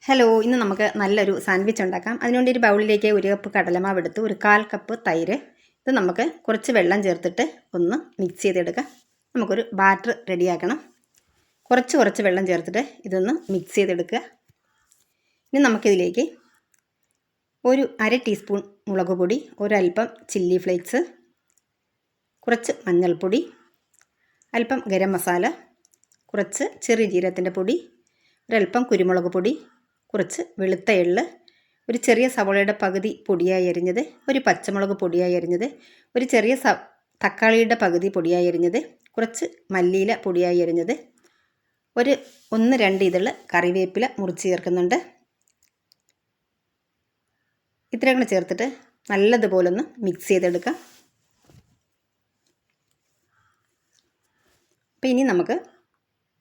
Hello, ഇന്ന് നമുക്ക് നല്ലൊരു സാൻഡ്വിച്ച് ഉണ്ടാക്കാം. അതിനുവേണ്ടി ഒരു ബൗളിലേക്ക് 1 കപ്പ് കടലമാവ് എടുത്ത് 1/4 കപ്പ് തൈര്. ഇത് നമുക്ക് കുറച്ച് വെള്ളം ചേർത്തിട്ട് ഒന്ന് മിക്സ് ചെയ്തെടുക്കാം. നമുക്കൊരു ബാറ്റർ റെഡിയാക്കണം. കുറച്ച് വെള്ളം ചേർത്തിട്ട് ഇതൊന്ന് മിക്സ് ചെയ്തെടുക്കുക. ഇനി നമുക്കിതിലേക്ക് ഒരു 1/2 ടീസ്പൂൺ മുളക് പൊടി, ഒരൽപ്പം ചില്ലി ഫ്ലേക്സ്, കുറച്ച് മഞ്ഞൾപ്പൊടി, അല്പം ഗരം മസാല, കുറച്ച് ചെറിയ ജീരകത്തിൻ്റെ പൊടി, ഒരൽപ്പം കുരുമുളക് പൊടി, കുറച്ച് വെളുത്ത എള്ള്, ഒരു ചെറിയ സവോളയുടെ പകുതി പൊടിയായി അരിഞ്ഞത്, ഒരു പച്ചമുളക് പൊടിയായി അരിഞ്ഞത്, ഒരു ചെറിയ തക്കാളിയുടെ പകുതി പൊടിയായി അരിഞ്ഞത്, കുറച്ച് മല്ലിയില പൊടിയായി അരിഞ്ഞത്, ഒരു 1-2 ഇതള് കറിവേപ്പില മുറിച്ച് ചേർക്കുന്നുണ്ട്. ഇത്രയും കൂടെ ചേർത്തിട്ട് നല്ലതുപോലെ ഒന്ന് മിക്സ് ചെയ്തെടുക്കാം. അപ്പോൾ ഇനി നമുക്ക്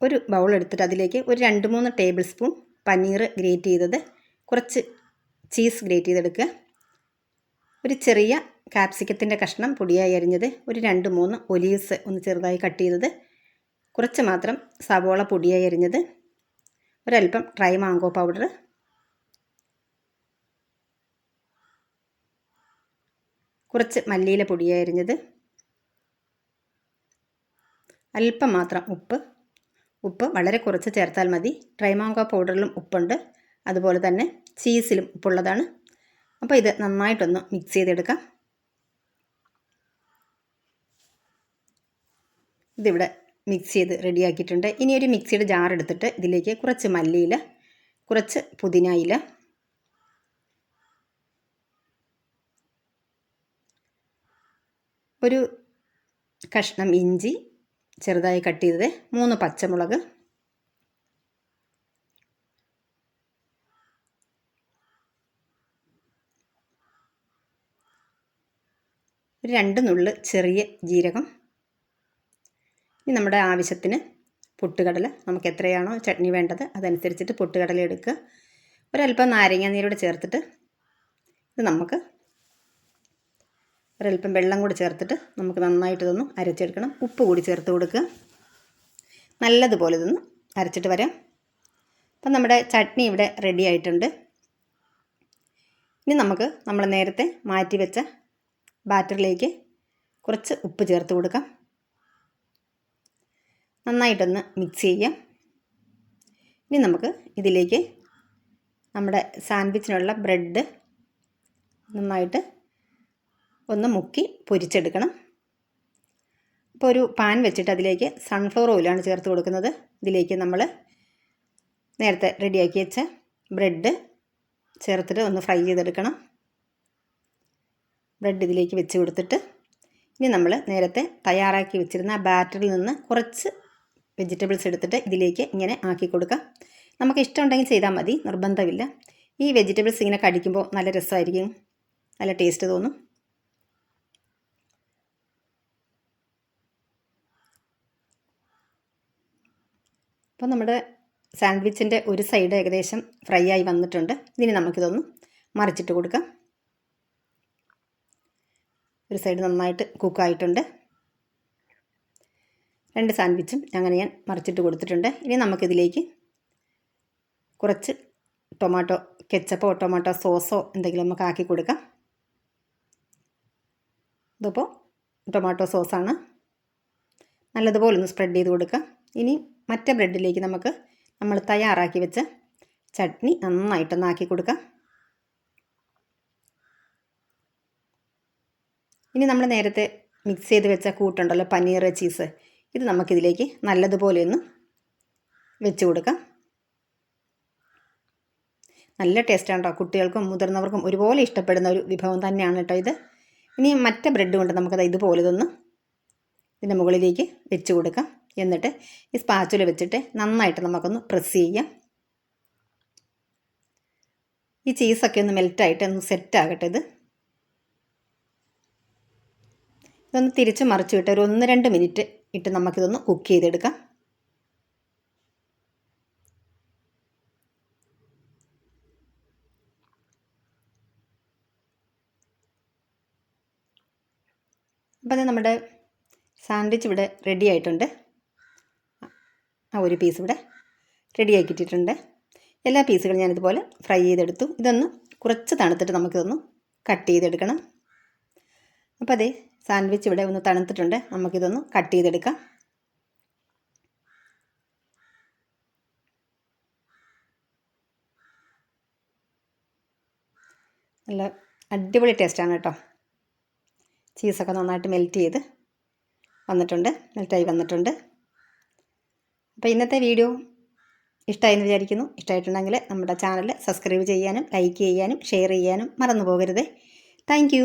ഒരു ബൗൾ എടുത്തിട്ട് അതിലേക്ക് ഒരു 2-3 ടേബിൾ സ്പൂൺ പനീർ ഗ്രേറ്റ് ചെയ്തത്, കുറച്ച് ചീസ് ഗ്രേറ്റ് ചെയ്തെടുക്കുക, ഒരു ചെറിയ കാപ്സിക്കത്തിൻ്റെ കഷ്ണം പൊടിയായി അരിഞ്ഞത്, ഒരു 2-3 ഒലീവ്സ് ഒന്ന് ചെറുതായി കട്ട് ചെയ്തത്, കുറച്ച് മാത്രം സവോള പൊടിയായി അരിഞ്ഞത്, ഒരൽപ്പം ഡ്രൈ മാംഗോ പൗഡർ, കുറച്ച് മല്ലിയില പൊടിയായി അരിഞ്ഞത്, അല്പം മാത്രം ഉപ്പ് വളരെ കുറച്ച് ചേർത്താൽ മതി. ഡ്രൈ മാംഗോ പൗഡറിലും ഉപ്പുണ്ട്, അതുപോലെ തന്നെ ചീസിലും ഉപ്പുള്ളതാണ്. അപ്പോൾ ഇത് നന്നായിട്ടൊന്ന് മിക്സ് ചെയ്തെടുക്കാം. ഇതിവിടെ മിക്സ് ചെയ്ത് റെഡിയാക്കിയിട്ടുണ്ട്. ഇനി ഒരു മിക്സിയുടെ ജാർ എടുത്തിട്ട് ഇതിലേക്ക് കുറച്ച് മല്ലിയില, കുറച്ച് പുതിന ഇല, ഒരു കഷ്ണം ഇഞ്ചി ചെറുതായി കട്ട് ചെയ്തത്, 3 പച്ചമുളക്, ഒരു 2 നുള്ള് ചെറിയ ജീരകം. ഇനി നമ്മുടെ ആവശ്യത്തിന് പൊട്ടുകടല, നമുക്ക് എത്രയാണോ ചട്നി വേണ്ടത് അതനുസരിച്ചിട്ട് പൊട്ടുകടല എടുക്കുക. ഒരല്പം നാരങ്ങ നീരോട് ചേർത്തിട്ട് ഇത് നമുക്ക് ഒരല്പം വെള്ളം കൂടി ചേർത്തിട്ട് നമുക്ക് നന്നായിട്ട് ഇതൊന്ന് അരച്ചെടുക്കണം. ഉപ്പ് കൂടി ചേർത്ത് കൊടുക്കുക. നല്ലതുപോലെ ഇതൊന്ന് അരച്ചിട്ട് വരാം. അപ്പം നമ്മുടെ ചട്നി ഇവിടെ റെഡി ആയിട്ടുണ്ട്. ഇനി നമുക്ക് നമ്മൾ നേരത്തെ മാറ്റി വെച്ച ബാറ്ററിലേക്ക് കുറച്ച് ഉപ്പ് ചേർത്ത് കൊടുക്കാം. നന്നായിട്ടൊന്ന് മിക്സ് ചെയ്യാം. ഇനി നമുക്ക് ഇതിലേക്ക് നമ്മുടെ സാൻഡ്വിച്ചിനുള്ള ബ്രെഡ് നന്നായിട്ട് ഒന്ന് മുക്കി പൊരിച്ചെടുക്കണം. അപ്പോൾ ഒരു പാൻ വെച്ചിട്ട് അതിലേക്ക് സൺഫ്ലവർ ഓയിലാണ് ചേർത്ത് കൊടുക്കുന്നത്. ഇതിലേക്ക് നമ്മൾ നേരത്തെ റെഡിയാക്കി വെച്ച ബ്രെഡ് ചേർത്തിട്ട് ഒന്ന് ഫ്രൈ ചെയ്തെടുക്കണം. ബ്രെഡ് ഇതിലേക്ക് വെച്ച് കൊടുത്തിട്ട് ഇനി നമ്മൾ നേരത്തെ തയ്യാറാക്കി വെച്ചിരുന്ന ആ ബാറ്ററിൽ നിന്ന് കുറച്ച് വെജിറ്റബിൾസ് എടുത്തിട്ട് ഇതിലേക്ക് ഇങ്ങനെ ആക്കി കൊടുക്കാം. നമുക്ക് ഇഷ്ടമുണ്ടെങ്കിൽ ചെയ്താൽ മതി, നിർബന്ധമില്ല. ഈ വെജിറ്റബിൾസ് ഇങ്ങനെ കടിക്കുമ്പോൾ നല്ല രസമായിരിക്കും, നല്ല ടേസ്റ്റ് തോന്നും. അപ്പോൾ നമ്മുടെ സാൻഡ്വിച്ചിൻ്റെ ഒരു സൈഡ് ഏകദേശം ഫ്രൈ ആയി വന്നിട്ടുണ്ട്. ഇതിന് നമുക്കിതൊന്ന് മറിച്ചിട്ട് കൊടുക്കാം. ഒരു സൈഡ് നന്നായിട്ട് കുക്കായിട്ടുണ്ട്. 2 സാൻഡ്വിച്ചും അങ്ങനെ ഞാൻ മറിച്ചിട്ട് കൊടുത്തിട്ടുണ്ട്. ഇനി നമുക്കിതിലേക്ക് കുറച്ച് ടൊമാറ്റോ കെച്ചപ്പോ ടൊമാറ്റോ സോസോ എന്തെങ്കിലും നമുക്ക് ആക്കി കൊടുക്കാം. ഇതിപ്പോൾ ടൊമാറ്റോ സോസാണ്. നല്ലതുപോലെ ഒന്ന് സ്പ്രെഡ് ചെയ്ത് കൊടുക്കാം. ഇനി മറ്റേ ബ്രെഡിലേക്ക് നമുക്ക് നമ്മൾ തയ്യാറാക്കി വെച്ച ചട്നി നന്നായിട്ടൊന്ന് ആക്കി കൊടുക്കാം. ഇനി നമ്മൾ നേരത്തെ മിക്സ് ചെയ്ത് വെച്ച കൂട്ടുണ്ടല്ലോ, പനീർ ചീസ്, ഇത് നമുക്കിതിലേക്ക് നല്ലതുപോലെ ഒന്ന് വെച്ച് കൊടുക്കാം. നല്ല ടേസ്റ്റാണ് കേട്ടോ. കുട്ടികൾക്കും മുതിർന്നവർക്കും ഒരുപോലെ ഇഷ്ടപ്പെടുന്ന ഒരു വിഭവം തന്നെയാണ് കേട്ടോ ഇത്. ഇനി മറ്റേ ബ്രെഡ് കൊണ്ട് നമുക്കത് ഇതുപോലെ ഇതൊന്ന് ഇതിൻ്റെ മുകളിലേക്ക് വെച്ച് കൊടുക്കാം. എന്നിട്ട് ഈ സ്പാച്ചുല വെച്ചിട്ട് നന്നായിട്ട് നമുക്കൊന്ന് പ്രസ് ചെയ്യാം. ഈ ചീസൊക്കെ ഒന്ന് മെൽറ്റായിട്ട് ഒന്ന് സെറ്റാകട്ടെ. ഇതൊന്ന് തിരിച്ച് മറിച്ച് വിട്ട് ഒരു 1-2 മിനിറ്റ് ഇട്ട് നമുക്കിതൊന്ന് കുക്ക് ചെയ്തെടുക്കാം. അപ്പോൾ അത് നമ്മുടെ സാൻഡ്വിച്ച് ഇവിടെ റെഡി ആയിട്ടുണ്ട്. ആ ഒരു പീസ് ഇവിടെ റെഡി ആക്കിയിട്ടിട്ടുണ്ട്. എല്ലാ പീസുകളും ഞാനിതുപോലെ ഫ്രൈ ചെയ്തെടുത്തു. ഇതൊന്ന് കുറച്ച് തണുത്തിട്ട് നമുക്കിതൊന്ന് കട്ട് ചെയ്തെടുക്കണം. അപ്പോൾ അതേ സാൻഡ്വിച്ച് ഇവിടെ ഒന്ന് തണുത്തിട്ടുണ്ട്. നമുക്കിതൊന്ന് കട്ട് ചെയ്തെടുക്കാം. നല്ല അടിപൊളി ടേസ്റ്റാണ് കേട്ടോ. ചീസൊക്കെ നന്നായിട്ട് മെൽറ്റായി വന്നിട്ടുണ്ട്. അപ്പോൾ ഇന്നത്തെ വീഡിയോ ഇഷ്ടമായെന്ന് വിചാരിക്കുന്നു. ഇഷ്ടമായിട്ടുണ്ടെങ്കിൽ നമ്മുടെ ചാനൽ സബ്സ്ക്രൈബ് ചെയ്യാനും ലൈക്ക് ചെയ്യാനും ഷെയർ ചെയ്യാനും മറന്നു പോകരുത്. താങ്ക്